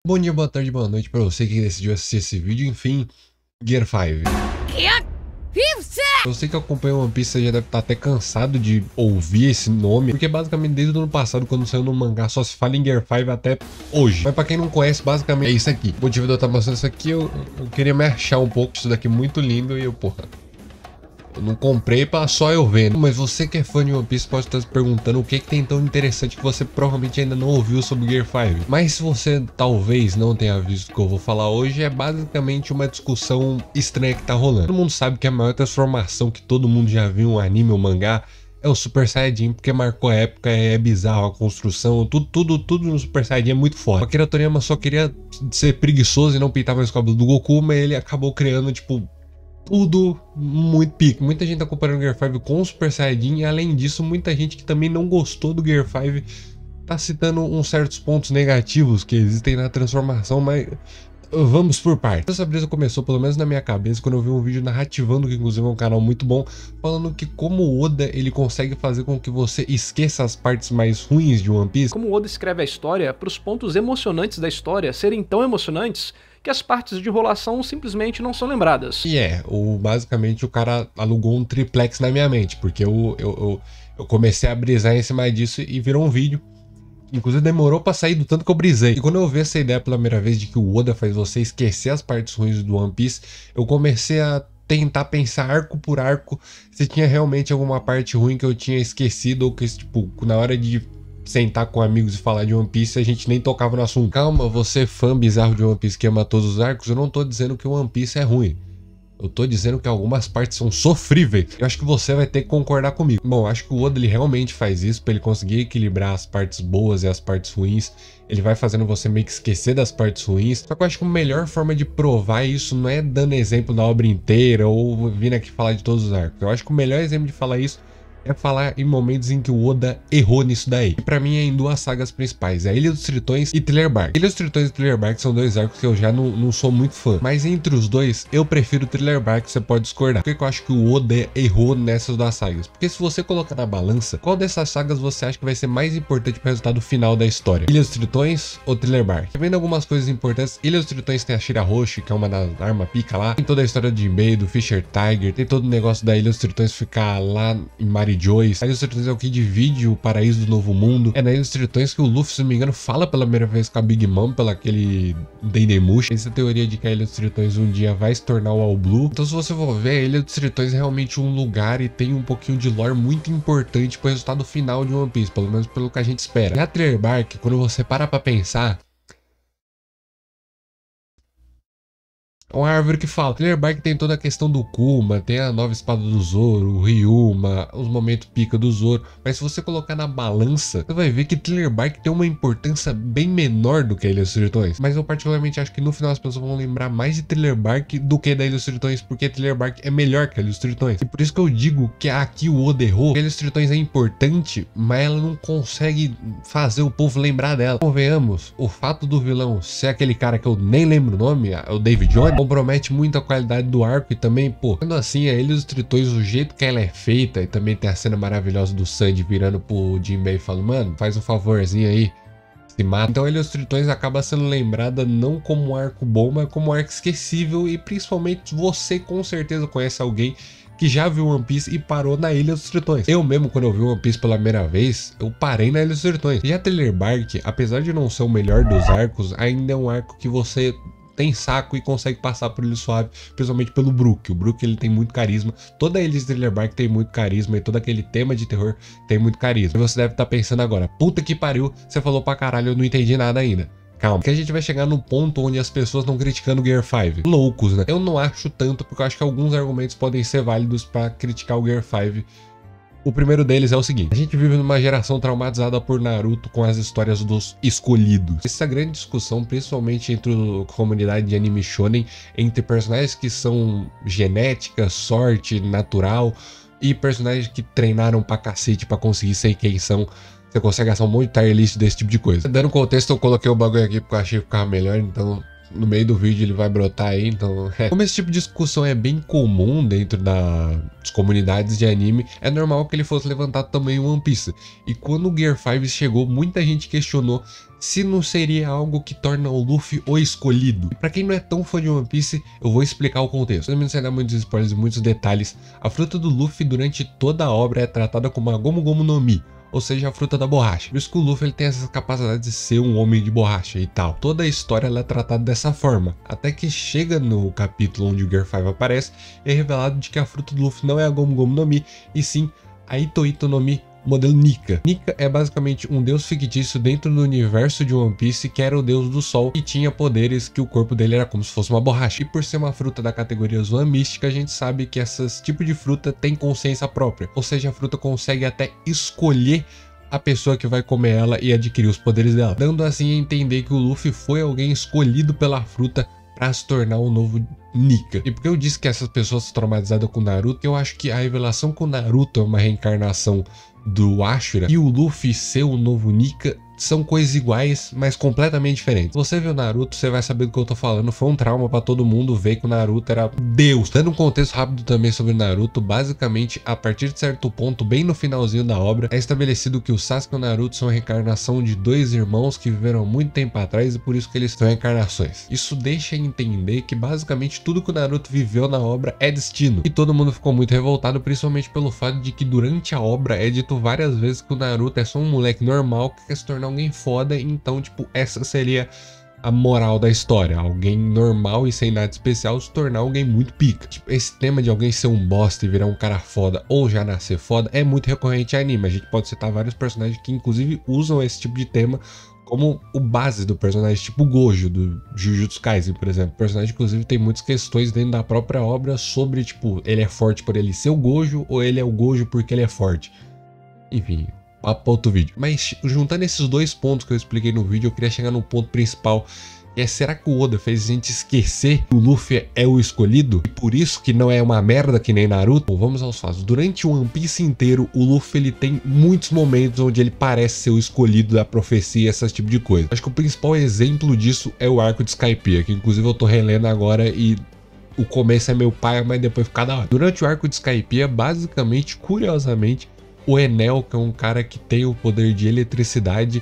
Bom dia, boa tarde, boa noite pra você que decidiu assistir esse vídeo. Enfim, Gear 5. Eu sei que acompanha One Piece, você já deve estar até cansado de ouvir esse nome, porque basicamente desde o ano passado, quando saiu no mangá, só se fala em Gear 5 até hoje. Mas pra quem não conhece, basicamente é isso aqui. O motivo de eu estar mostrando isso aqui, eu queria me achar um pouco isso daqui muito lindo e eu não comprei pra só eu ver, né? Mas você que é fã de One Piece pode estar se perguntando o que tem tão interessante que você provavelmente ainda não ouviu sobre Gear 5. Mas se você talvez não tenha visto o que eu vou falar hoje, é basicamente uma discussão estranha que tá rolando. Todo mundo sabe que a maior transformação que todo mundo já viu em um anime ou mangá é o Super Saiyajin, porque marcou a época, é bizarro a construção, tudo no Super Saiyajin é muito foda. O Akira Toriyama só queria ser preguiçoso e não pintar mais o cabelo do Goku, mas ele acabou criando, tipo, tudo muito pico. Muita gente tá comparando o Gear 5 com o Super Saiyajin e além disso, muita gente que também não gostou do Gear 5 tá citando uns certos pontos negativos que existem na transformação, mas vamos por partes. Essa brisa começou, pelo menos na minha cabeça, quando eu vi um vídeo narrativando, que inclusive é um canal muito bom, falando que como o Oda ele consegue fazer com que você esqueça as partes mais ruins de One Piece. Como o Oda escreve a história para os pontos emocionantes da história serem tão emocionantes que as partes de enrolação simplesmente não são lembradas. E basicamente o cara alugou um triplex na minha mente, porque eu comecei a brisar em cima disso e virou um vídeo. Inclusive demorou pra sair do tanto que eu brisei. E quando eu vi essa ideia pela primeira vez de que o Oda faz você esquecer as partes ruins do One Piece, eu comecei a tentar pensar arco por arco se tinha realmente alguma parte ruim que eu tinha esquecido ou que, tipo, na hora de sentar com amigos e falar de One Piece, a gente nem tocava no assunto. Calma, você fã bizarro de One Piece que ama todos os arcos, eu não tô dizendo que o One Piece é ruim. Eu tô dizendo que algumas partes são sofríveis. Eu acho que você vai ter que concordar comigo. Bom, acho que o Oda ele realmente faz isso pra ele conseguir equilibrar as partes boas e as partes ruins. Ele vai fazendo você meio que esquecer das partes ruins. Só que eu acho que a melhor forma de provar isso não é dando exemplo da obra inteira ou vindo aqui falar de todos os arcos. Eu acho que o melhor exemplo de falar isso é falar em momentos em que o Oda errou nisso daí. E pra mim é em duas sagas principais, a Ilha dos Tritões e Thriller Bark. Ilha dos Tritões e Thriller Bark são dois arcos que eu já não sou muito fã. Mas entre os dois, eu prefiro Thriller Bark, você pode discordar. Por que eu acho que o Oda errou nessas duas sagas? Porque se você colocar na balança, qual dessas sagas você acha que vai ser mais importante pro resultado final da história? Ilha dos Tritões ou Thriller Bark? Vendo algumas coisas importantes, Ilha dos Tritões tem a Shira Hoshi, que é uma das armas pica lá. Tem toda a história de Jinbei, do Fisher Tiger. Tem todo o negócio da Ilha dos Tritões ficar lá em Mary Joyce. A Ilha dos Tritões é o que divide o paraíso do Novo Mundo. É na Ilha dos Tritões que o Luffy, se não me engano, fala pela primeira vez com a Big Mom, pela aquele Dendemushi. Essa teoria de que a Ilha dos Tritões um dia vai se tornar o All Blue. Então se você for ver, a Ilha dos Tritões é realmente um lugar e tem um pouquinho de lore muito importante pro resultado final de One Piece, pelo menos pelo que a gente espera. E a Thriller Bark, quando você para pra pensar, é uma árvore que fala. Thriller Bark tem toda a questão do Kuma, tem a nova espada do Zoro, o Ryuma, os momentos pica do Zoro. Mas se você colocar na balança, você vai ver que Thriller Bark tem uma importância bem menor do que a Ilha dos Tritões. Mas eu particularmente acho que no final as pessoas vão lembrar mais de Thriller Bark do que da Ilha dos Tritões, porque Thriller Bark é melhor que a Ilha dos Tritões. E por isso que eu digo que aqui o Oda errou. A Ilha dos Tritões é importante, mas ela não consegue fazer o povo lembrar dela. Convenhamos, o fato do vilão ser aquele cara que eu nem lembro o nome, é o David Jones, compromete muito a qualidade do arco e também, pô, sendo assim, a Ilha dos Tritões, o jeito que ela é feita, e também tem a cena maravilhosa do Sandy virando pro Jinbei e falando, mano, faz um favorzinho aí, se mata. Então a Ilha dos Tritões acaba sendo lembrada não como um arco bom, mas como um arco esquecível e principalmente você com certeza conhece alguém que já viu One Piece e parou na Ilha dos Tritões. Eu mesmo, quando eu vi One Piece pela primeira vez, eu parei na Ilha dos Tritões. Já Thriller Bark, apesar de não ser o melhor dos arcos, ainda é um arco que você tem saco e consegue passar por ele suave, principalmente pelo Brook. O Brook ele tem muito carisma, toda a Ilha de Thriller Bark tem muito carisma e todo aquele tema de terror tem muito carisma. E você deve estar pensando agora, puta que pariu, você falou pra caralho, eu não entendi nada ainda. Calma, que a gente vai chegar no ponto onde as pessoas estão criticando o Gear 5. Loucos, né? Eu não acho tanto, porque eu acho que alguns argumentos podem ser válidos pra criticar o Gear 5. O primeiro deles é o seguinte: a gente vive numa geração traumatizada por Naruto com as histórias dos escolhidos. Essa grande discussão, principalmente entre a comunidade de anime shonen, entre personagens que são genética, sorte, natural, e personagens que treinaram pra cacete pra conseguir ser quem são. Você consegue achar um monte de tier list desse tipo de coisa. Dando contexto, eu coloquei o bagulho aqui porque eu achei que ficava melhor, então no meio do vídeo ele vai brotar aí, então... Como esse tipo de discussão é bem comum dentro das comunidades de anime, é normal que ele fosse levantado também em One Piece. E quando o Gear 5 chegou, muita gente questionou se não seria algo que torna o Luffy o escolhido. E pra quem não é tão fã de One Piece, eu vou explicar o contexto. Não sem dar muitos spoilers e muitos detalhes, a fruta do Luffy durante toda a obra é tratada como a Gomu Gomu no Mi, ou seja, a fruta da borracha. Por isso que o Luffy ele tem essa capacidade de ser um homem de borracha e tal. Toda a história ela é tratada dessa forma, até que chega no capítulo onde o Gear 5 aparece e é revelado de que a fruta do Luffy não é a Gomu Gomu no Mi, e sim a Ito Ito no Mi, modelo Nika. Nika é basicamente um deus fictício dentro do universo de One Piece, que era o deus do sol e tinha poderes que o corpo dele era como se fosse uma borracha. E por ser uma fruta da categoria Zoan Mística, a gente sabe que esse tipo de fruta tem consciência própria, ou seja, a fruta consegue até escolher a pessoa que vai comer ela e adquirir os poderes dela, dando assim a entender que o Luffy foi alguém escolhido pela fruta para se tornar o novo Nika. E porque eu disse que essas pessoas são traumatizadas com o Naruto, eu acho que a revelação que o Naruto é uma reencarnação do Ashura e o Luffy ser o novo Nika são coisas iguais, mas completamente diferentes. Se você vê o Naruto, você vai saber do que eu tô falando. Foi um trauma pra todo mundo ver que o Naruto era Deus. Dando um contexto rápido também sobre o Naruto, basicamente, a partir de certo ponto, bem no finalzinho da obra, é estabelecido que o Sasuke e o Naruto são a reencarnação de dois irmãos que viveram muito tempo atrás e por isso que eles são reencarnações. Isso deixa entender que basicamente tudo que o Naruto viveu na obra é destino. E todo mundo ficou muito revoltado, principalmente pelo fato de que durante a obra é dito várias vezes que o Naruto é só um moleque normal que quer se tornar alguém foda, então tipo, essa seria a moral da história, alguém normal e sem nada especial se tornar alguém muito pica. Tipo, esse tema de alguém ser um bosta e virar um cara foda ou já nascer foda é muito recorrente em anime. A gente pode citar vários personagens que inclusive usam esse tipo de tema como o base do personagem, tipo o Gojo do Jujutsu Kaisen, por exemplo. O personagem inclusive tem muitas questões dentro da própria obra sobre tipo, ele é forte por ele ser o Gojo ou ele é o Gojo porque ele é forte. Enfim, papo para outro vídeo. Mas juntando esses dois pontos que eu expliquei no vídeo, eu queria chegar no ponto principal, que é: será que o Oda fez a gente esquecer que o Luffy é o escolhido? E por isso que não é uma merda que nem Naruto? Bom, vamos aos fatos. Durante o One Piece inteiro, o Luffy ele tem muitos momentos onde ele parece ser o escolhido da profecia, esse tipo de coisa. Acho que o principal exemplo disso é o arco de Skypiea, que inclusive eu tô relendo agora e o começo é meu pai, mas depois fica da hora. Durante o arco de Skypiea, basicamente, curiosamente, o Enel, que é um cara que tem o poder de eletricidade,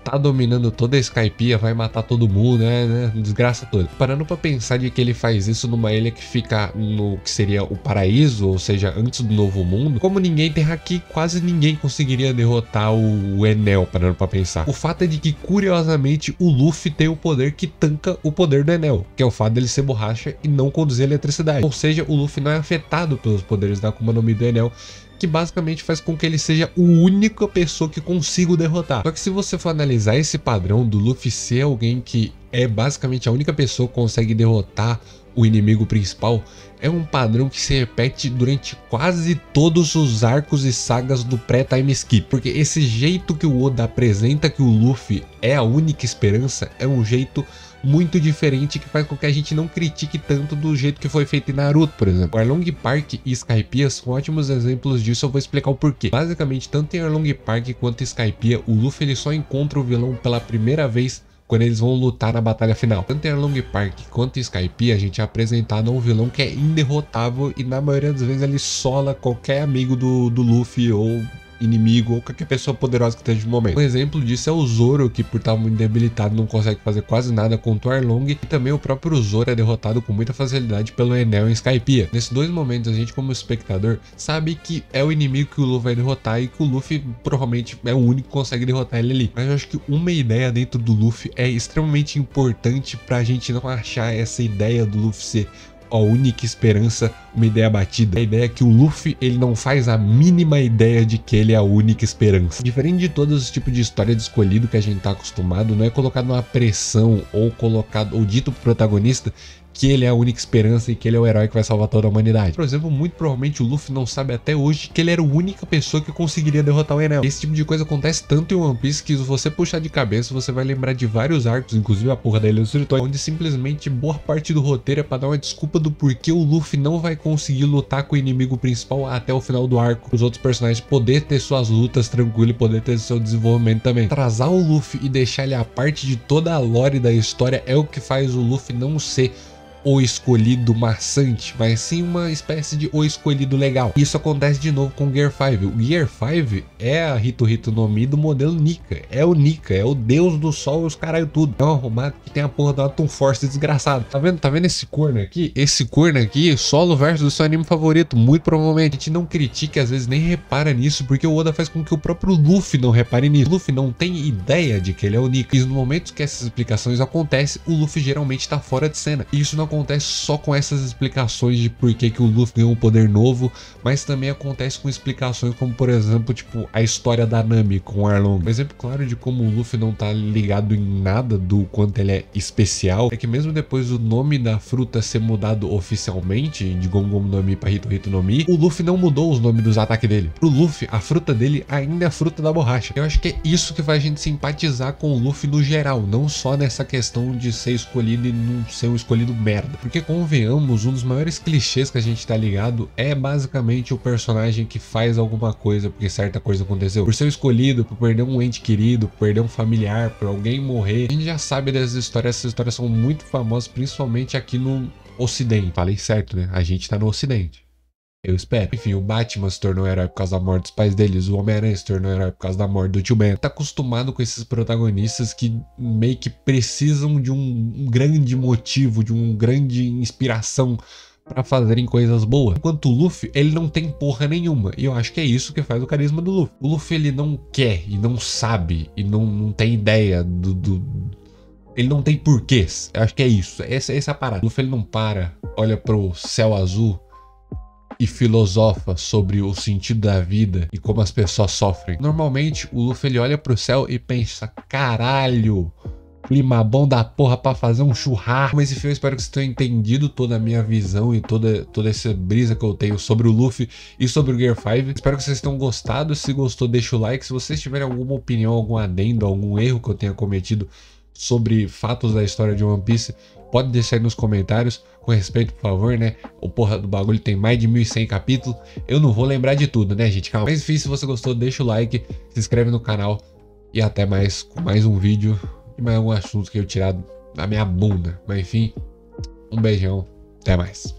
tá dominando toda a Skypiea, vai matar todo mundo, né? Desgraça toda. Parando pra pensar de que ele faz isso numa ilha que fica no que seria o paraíso, ou seja, antes do novo mundo, como ninguém tem haki, quase ninguém conseguiria derrotar o Enel, parando pra pensar. O fato é de que, curiosamente, o Luffy tem o poder que tanca o poder do Enel, que é o fato dele ser borracha e não conduzir eletricidade. Ou seja, o Luffy não é afetado pelos poderes da Akuma no Mi do Enel, que basicamente faz com que ele seja a única pessoa que consiga o derrotar. Só que se você for analisar esse padrão do Luffy ser alguém que é basicamente a única pessoa que consegue derrotar o inimigo principal, é um padrão que se repete durante quase todos os arcos e sagas do pré-time skip. Porque esse jeito que o Oda apresenta que o Luffy é a única esperança é um jeito muito diferente que faz com que a gente não critique tanto do jeito que foi feito em Naruto, por exemplo. O Arlong Park e Skypiea são ótimos exemplos disso, eu vou explicar o porquê. Basicamente, tanto em Arlong Park quanto em Skypiea, o Luffy ele só encontra o vilão pela primeira vez quando eles vão lutar na batalha final. Tanto em Arlong Park quanto em Skypiea, a gente é apresentado a um vilão que é inderrotável e na maioria das vezes ele sola qualquer amigo do Luffy ou inimigo ou qualquer pessoa poderosa que esteja no momento. Um exemplo disso é o Zoro, que por estar muito debilitado não consegue fazer quase nada contra o Arlong, e também o próprio Zoro é derrotado com muita facilidade pelo Enel em Skypiea. Nesses dois momentos a gente como espectador sabe que é o inimigo que o Luffy vai derrotar e que o Luffy provavelmente é o único que consegue derrotar ele ali. Mas eu acho que uma ideia dentro do Luffy é extremamente importante pra gente não achar essa ideia do Luffy ser a única esperança, uma ideia batida. A ideia é que o Luffy, ele não faz a mínima ideia de que ele é a única esperança. Diferente de todos os tipos de história de escolhido que a gente tá acostumado, não é colocado uma pressão ou colocado ou dito pro protagonista que ele é a única esperança e que ele é o herói que vai salvar toda a humanidade. Por exemplo, muito provavelmente o Luffy não sabe até hoje que ele era a única pessoa que conseguiria derrotar o Enel. Esse tipo de coisa acontece tanto em One Piece que se você puxar de cabeça, você vai lembrar de vários arcos, inclusive a porra da Ilha dos Tritões, onde simplesmente boa parte do roteiro é pra dar uma desculpa do porquê o Luffy não vai conseguir lutar com o inimigo principal até o final do arco. Os outros personagens poder ter suas lutas tranquilo e poder ter seu desenvolvimento também. Atrasar o Luffy e deixar ele a parte de toda a lore da história é o que faz o Luffy não ser o escolhido maçante, mas sim uma espécie de o escolhido legal. Isso acontece de novo com o Gear 5. O Gear 5 é a Hito Hito no Mi do modelo Nika. É o Nika, é o deus do sol e os caralho tudo. É um arrumado que tem a porra da Atom Force desgraçado. Tá vendo esse corno aqui? Esse corno aqui, solo versus do seu anime favorito, muito provavelmente. A gente não critica, às vezes nem repara nisso, porque o Oda faz com que o próprio Luffy não repare nisso. O Luffy não tem ideia de que ele é o Nika. E no momento que essas explicações acontecem, o Luffy geralmente tá fora de cena. E isso não acontece só com essas explicações de por que o Luffy ganhou um poder novo, mas também acontece com explicações como, por exemplo, tipo, a história da Nami com o Arlong. Um exemplo claro de como o Luffy não tá ligado em nada do quanto ele é especial é que mesmo depois do nome da fruta ser mudado oficialmente de Gomu Gomu no Mi pra Hito Hito no Mi, o Luffy não mudou os nomes dos ataques dele. Pro Luffy, a fruta dele ainda é a fruta da borracha. Eu acho que é isso que faz a gente simpatizar com o Luffy no geral, não só nessa questão de ser escolhido e não ser um escolhido merda. Porque, convenhamos, um dos maiores clichês que a gente tá ligado é basicamente o personagem que faz alguma coisa porque certa coisa aconteceu. Por ser escolhido, por perder um ente querido, por perder um familiar, por alguém morrer. A gente já sabe dessas histórias são muito famosas, principalmente aqui no Ocidente. Falei certo, né? A gente tá no Ocidente. Eu espero. Enfim, o Batman se tornou herói por causa da morte dos pais deles. O Homem-Aranha se tornou herói por causa da morte do tio Ben. Tá acostumado com esses protagonistas que meio que precisam de um grande motivo, de uma grande inspiração pra fazerem coisas boas. Enquanto o Luffy, ele não tem porra nenhuma. E eu acho que é isso que faz o carisma do Luffy. O Luffy, ele não quer e não sabe e não tem ideia ele não tem porquês. Eu acho que é isso. Essa é a parada. O Luffy, ele não para, olha pro céu azul e filosofa sobre o sentido da vida e como as pessoas sofrem. Normalmente, o Luffy, ele olha pro céu e pensa, caralho, clima bom da porra pra fazer um churrasco. Mas enfim, eu espero que vocês tenham entendido toda a minha visão e toda essa brisa que eu tenho sobre o Luffy e sobre o Gear 5. Espero que vocês tenham gostado. Se gostou, deixa o like. Se vocês tiverem alguma opinião, algum adendo, algum erro que eu tenha cometido sobre fatos da história de One Piece, pode deixar aí nos comentários, com respeito, por favor, né? O porra do bagulho tem mais de 1100 capítulos, eu não vou lembrar de tudo, né, gente? Calma. Mas enfim, se você gostou, deixa o like, se inscreve no canal e até mais com mais um vídeo e mais algum assunto que eu tirar da minha bunda. Mas enfim, um beijão, até mais.